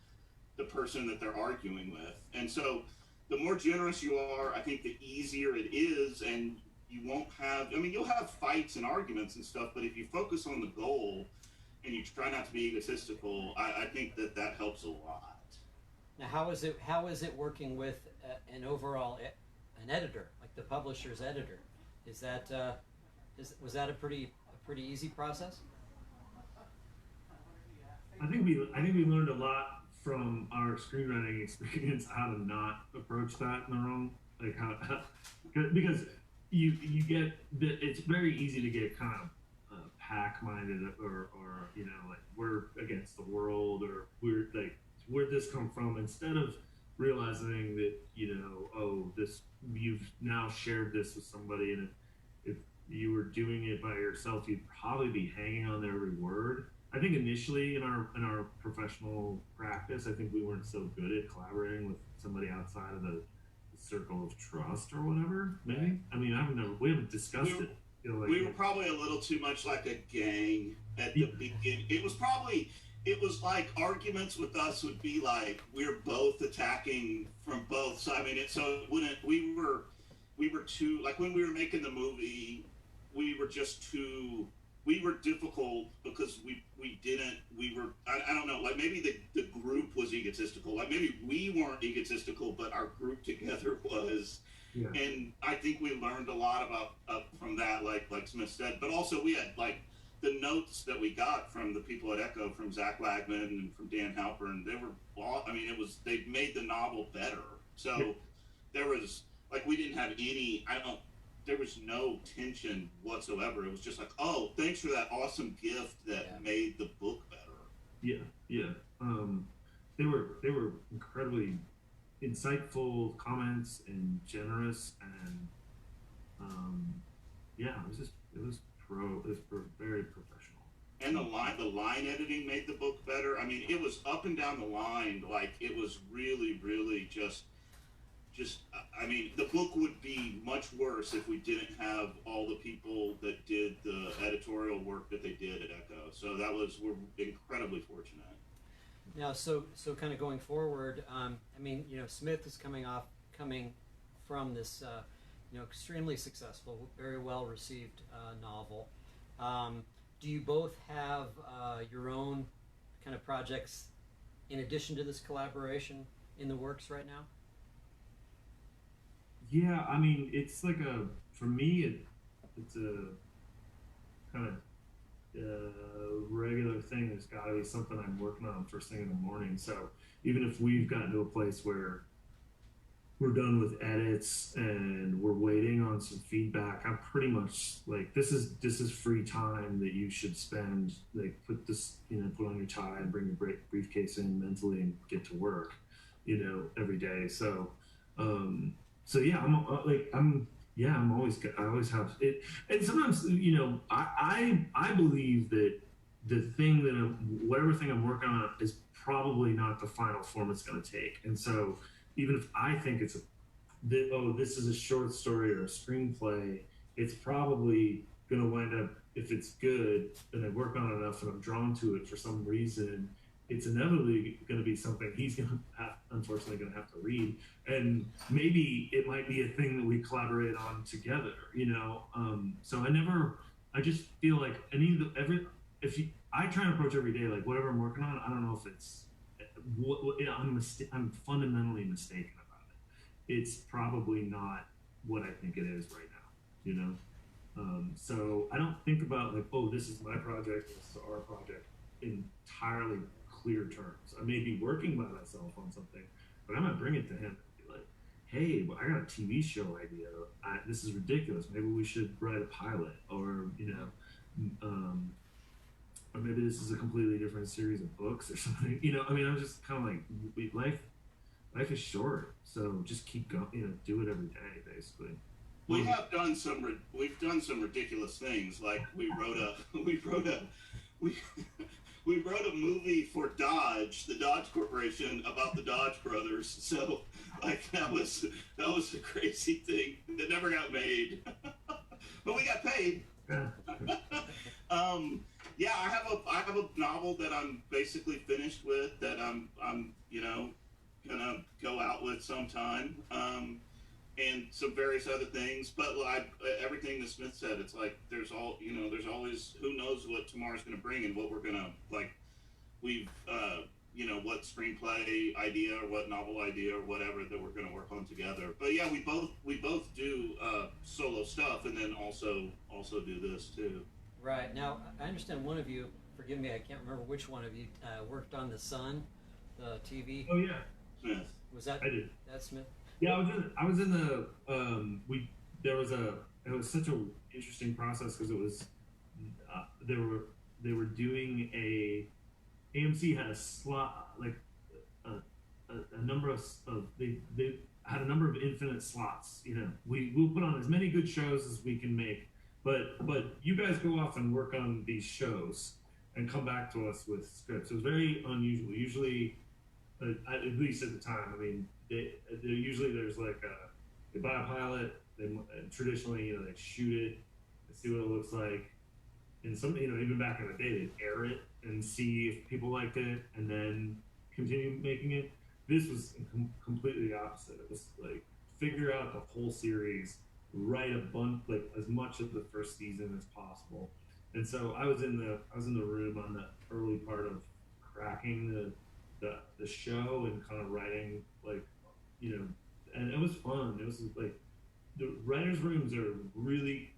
the person that they're arguing with, and so the more generous you are, I think the easier it is, and you won't have, you'll have fights and arguments and stuff, but if you focus on the goal and you try not to be egotistical, I think that helps a lot. Now, how is it working with an editor, like the publisher's editor? Was that a pretty easy process? I think we learned a lot from our screenwriting experience how to not approach that in the wrong, like how because you get it's very easy to get kind of pack-minded or like we're against the world or we're like where'd this come from, instead of realizing that you've now shared this with somebody, and if you were doing it by yourself, you'd probably be hanging on their every word. I think initially in our professional practice, I think we weren't so good at collaborating with somebody outside of the circle of trust or whatever. Maybe. We haven't discussed it. We were probably a little too much like a gang at the beginning. It was like arguments with us would be like we're both attacking from both sides. We were too, like when we were making the movie, we were difficult because I don't know, like maybe the group was egotistical, like maybe we weren't egotistical, but our group together was. Yeah. And I think we learned a lot about from that, like Smith said, but also we had like the notes that we got from the people at Echo, from Zach Wagman and from Dan Halpern, they were, they made the novel better. So there was, like, we didn't have there was no tension whatsoever. It was just like, oh, thanks for that awesome gift that made the book better. Yeah. They were incredibly insightful comments and generous, and it was very professional. and the line editing made the book better. I mean, it was up and down the line. Like, it was really, really just. I mean, the book would be much worse if we didn't have all the people that did the editorial work that they did at Echo. So we're incredibly fortunate. Now, so kind of going forward, I mean, Smith is coming from this, extremely successful, very well received novel. Do you both have your own kind of projects in addition to this collaboration in the works right now? Yeah, I mean, it's like for me, it's a kind of regular thing. There's got to be something I'm working on first thing in the morning. So even if we've gotten to a place where we're done with edits and we're waiting on some feedback, I'm pretty much like, this is free time that you should spend. Like, put on your tie and bring your briefcase in mentally and get to work, every day. So yeah, I'm always good. I always have it, and sometimes I believe that the thing whatever thing I'm working on is probably not the final form it's going to take, and so even if I think this is a short story or a screenplay, it's probably going to wind up, if it's good and I work on it enough and I'm drawn to it for some reason, it's inevitably going to be something he's unfortunately going to have to read, and maybe it might be a thing that we collaborate on together. So I just feel like I try and approach every day like whatever I'm working on. I don't know if it's I'm fundamentally mistaken about it. It's probably not what I think it is right now. So I don't think about like, oh, this is my project, this is our project, entirely clear terms. I may be working by myself on something, but I might bring it to him and be like, hey, I got a TV show idea. This is ridiculous. Maybe we should write a pilot, or or maybe this is a completely different series of books or something. I mean, I'm just kind of like, life is short, so just keep going. Do it every day, basically. We've done some ridiculous things. Like we wrote a movie for Dodge, the Dodge Corporation, about the Dodge brothers. So like that was a crazy thing that never got made, but we got paid. Yeah, I have a novel that I'm basically finished with that I'm gonna go out with sometime. And some various other things, but like everything that Smith said, it's like there's always, who knows what tomorrow's going to bring and what we're going to what screenplay idea or what novel idea or whatever that we're going to work on together. But yeah, we both do solo stuff, and then also do this too. Right. Now I understand one of you, forgive me, I can't remember which one of you worked on The Sun, the TV. Oh yeah, Smith. Was that? I did. That Smith? Yeah, I was in the it was such an interesting process because it was they were doing AMC had a slot, like a number of they had a number of infinite slots. We'll put on as many good shows as we can make, but you guys go off and work on these shows and come back to us with scripts. It was very unusual. Usually, at least at the time, I mean, there's like they buy a pilot. Traditionally, they shoot it, they see what it looks like, and some, even back in the day, they'd air it and see if people liked it, and then continue making it. This was completely the opposite. It was like figure out the whole series, write a bunch, like as much of the first season as possible. And so I was in the room on the early part of cracking the show and kind of writing, like, and it was fun. It was like the writers' rooms are really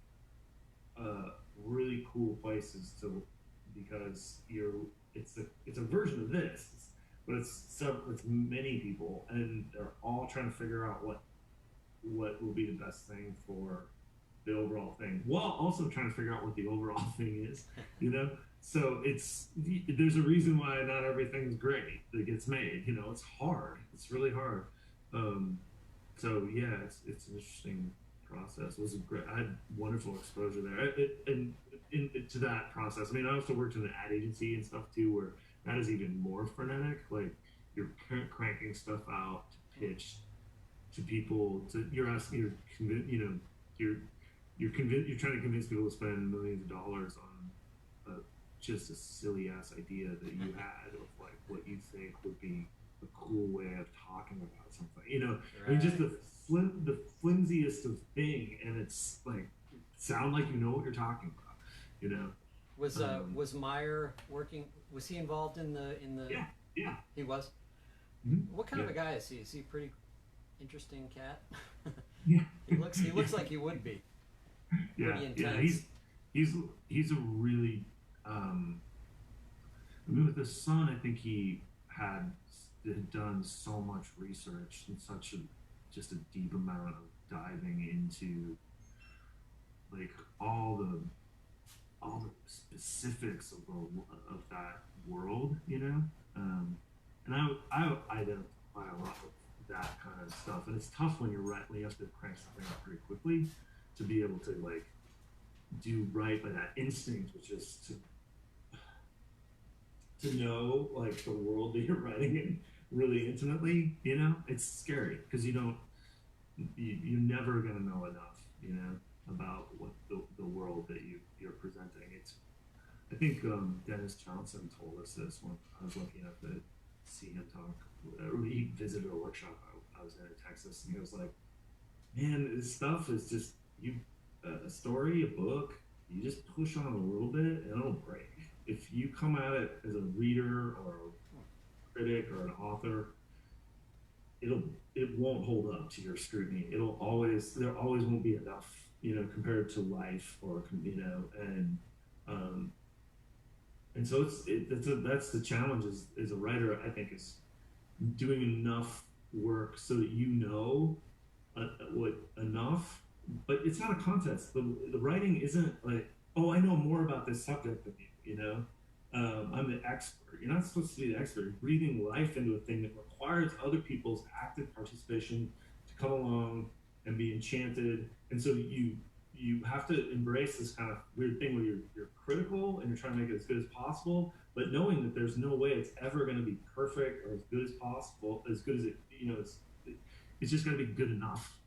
really cool places because it's a version of this, but it's many people, and they're all trying to figure out what will be the best thing for the overall thing, while also trying to figure out what the overall thing is, So there's a reason why not everything's great that gets made. It's hard. It's really hard. So yeah, it's an interesting process. It was I had wonderful exposure there. And into that process. I mean, I also worked in an ad agency and stuff too, where that is even more frenetic. Like you're cranking stuff out to pitch to people. You're asking, you're trying to convince people to spend millions of dollars on just a silly ass idea that you had of like what you think would be a cool way of talking about something. I mean, just the flimsiest of thing, and it's like sound like you know what you're talking about. Was Meyer working? Was he involved in the? Yeah. He was. Mm-hmm. What kind of a guy is he? Is he a pretty interesting cat? Yeah. He looks like he would be. Yeah. He's a really. I mean, with his son, I think he had done so much research and just a deep amount of diving into like all the specifics of that world, and I identify a lot with that kind of stuff, and it's tough when when you have to crank something out pretty quickly to be able to like do right by that instinct, which is to know like the world that you're writing in really intimately. It's scary because you're never going to know enough, about what the world that you're presenting. I think Dennis Johnson told us this when I was lucky enough to see him talk. He visited a workshop I was in Texas, and he was like, "Man, this stuff is just a story, a book. You just push on a little bit, and it'll break. If you come at it as a reader or a critic or an author, it won't hold up to your scrutiny. There always won't be enough, compared to life or and so that's the challenge as a writer. I think is doing enough work so that what enough, but it's not a contest. The writing isn't like, oh, I know more about this subject than you. I'm the expert. You're not supposed to be the expert. You're breathing life into a thing that requires other people's active participation to come along and be enchanted. And so you have to embrace this kind of weird thing where you're critical and you're trying to make it as good as possible, but knowing that there's no way it's ever going to be perfect or as good as possible, as good as it's just going to be good enough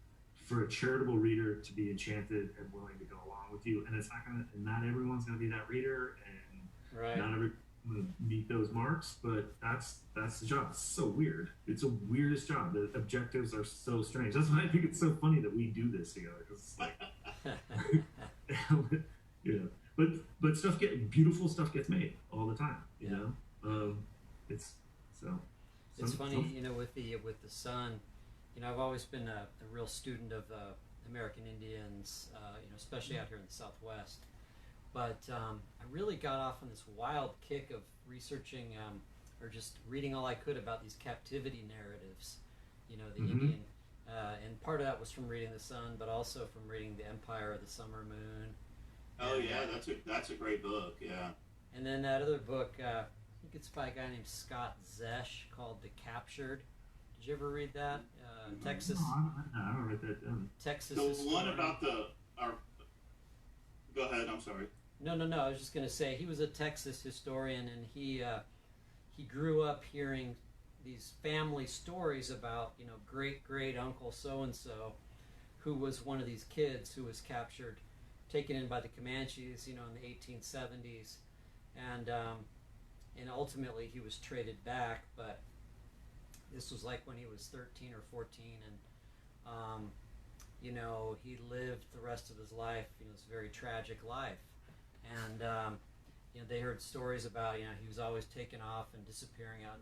for a charitable reader to be enchanted and willing to go along with you. And not everyone's going to be that reader, and right. Not everyone will meet those marks, but that's the job. It's so weird. It's the weirdest job. The objectives are so strange. That's why I think it's so funny that we do this together, because it's like, but beautiful stuff gets made all the time. It's funny, with the son. I've always been a real student of American Indians, especially out here in the Southwest. But I really got off on this wild kick of researching or just reading all I could about these captivity narratives, the Indian. And part of that was from reading The Sun, but also from reading The Empire of the Summer Moon. Oh, yeah, that's a great book, yeah. And then that other book, I think it's by a guy named Scott Zesch, called The Captured. Did you ever read that? Texas. No, I don't write that down. Texas. The one about go ahead, I'm sorry. No. I was just going to say he was a Texas historian, and he grew up hearing these family stories about great uncle so and so, who was one of these kids who was captured, taken in by the Comanches, in the 1870s, and ultimately he was traded back, but this was like when he was 13 or 14, and he lived the rest of his life, this very tragic life. And they heard stories about he was always taken off and disappearing out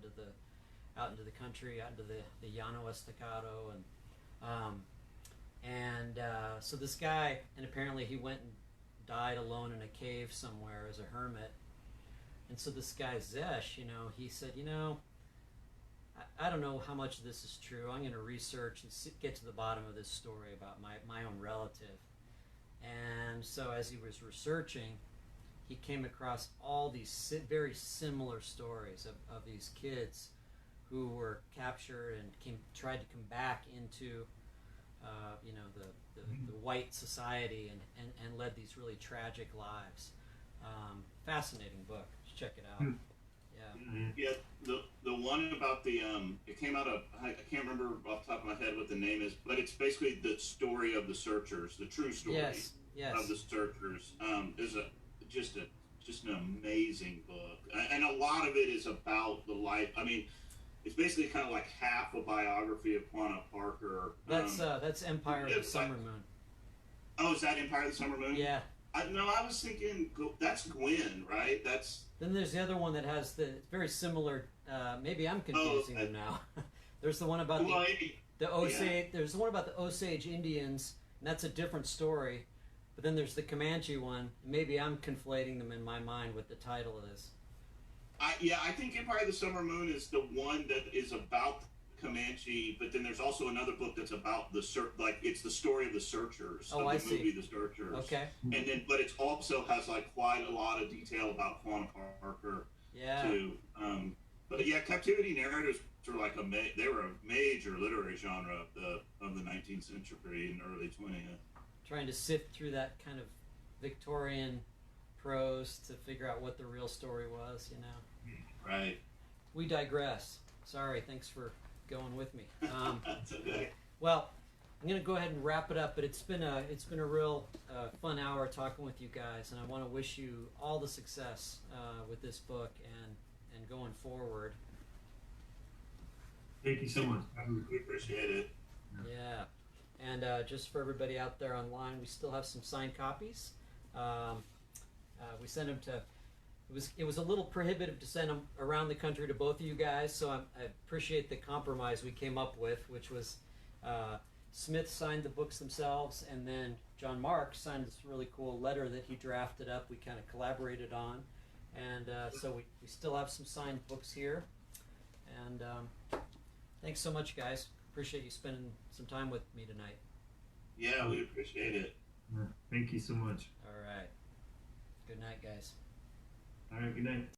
into the country, out into the Llano Estacado, and so this guy, and apparently he went and died alone in a cave somewhere as a hermit. And so this guy Zesch, he said, I don't know how much of this is true. I'm going to research and get to the bottom of this story about my own relative. And so as he was researching, he came across all these very similar stories of these kids who were captured and tried to come back into the white society and led these really tragic lives. Fascinating book. Check it out. Hmm. Yeah. Yeah, the one about the it came out of I can't remember off the top of my head what the name is, but it's basically the story of the searchers, the true story Yes. Yes. of the searchers. Is just a just an amazing book, and a lot of it is about the life. I mean, it's basically kind of like half a biography of Quanah Parker. That's Empire of the Summer Moon. Oh, is that Empire of the Summer Moon? Yeah. No, I was thinking that's Gwen, right? That's Then there's the other one that has the very similar. Maybe I'm confusing them now. There's the one about the Osage. Yeah. There's the one about the Osage Indians, and that's a different story. But then there's the Comanche one. Maybe I'm conflating them in my mind what the title is. I think Empire of the Summer Moon is the one that is about Comanche, but then there's also another book that's about it's the story of the searchers. Oh, of I the see. movie The Searchers. Okay. And then, but it also has like quite a lot of detail about Quanah Parker. Yeah. Too. But yeah, captivity narratives were like they were a major literary genre of the 19th century and early 20th. Trying to sift through that kind of Victorian prose to figure out what the real story was, you know. Right. We digress. Sorry, thanks for going with me. That's okay. Well, I'm going to go ahead and wrap it up, but it's been a real fun hour talking with you guys, and I want to wish you all the success with this book and going forward. Thank you so much. We appreciate it. Yeah. And just for everybody out there online, we still have some signed copies. We sent them to. It was a little prohibitive to send them around the country to both of you guys, so I appreciate the compromise we came up with, which was Smith signed the books themselves, and then Jon Marc signed this really cool letter that he drafted up. We kind of collaborated on, and so we still have some signed books here. And thanks so much, guys. Appreciate you spending some time with me tonight. Yeah, we appreciate it. Thank you so much. All right. Good night, guys. All right, good night.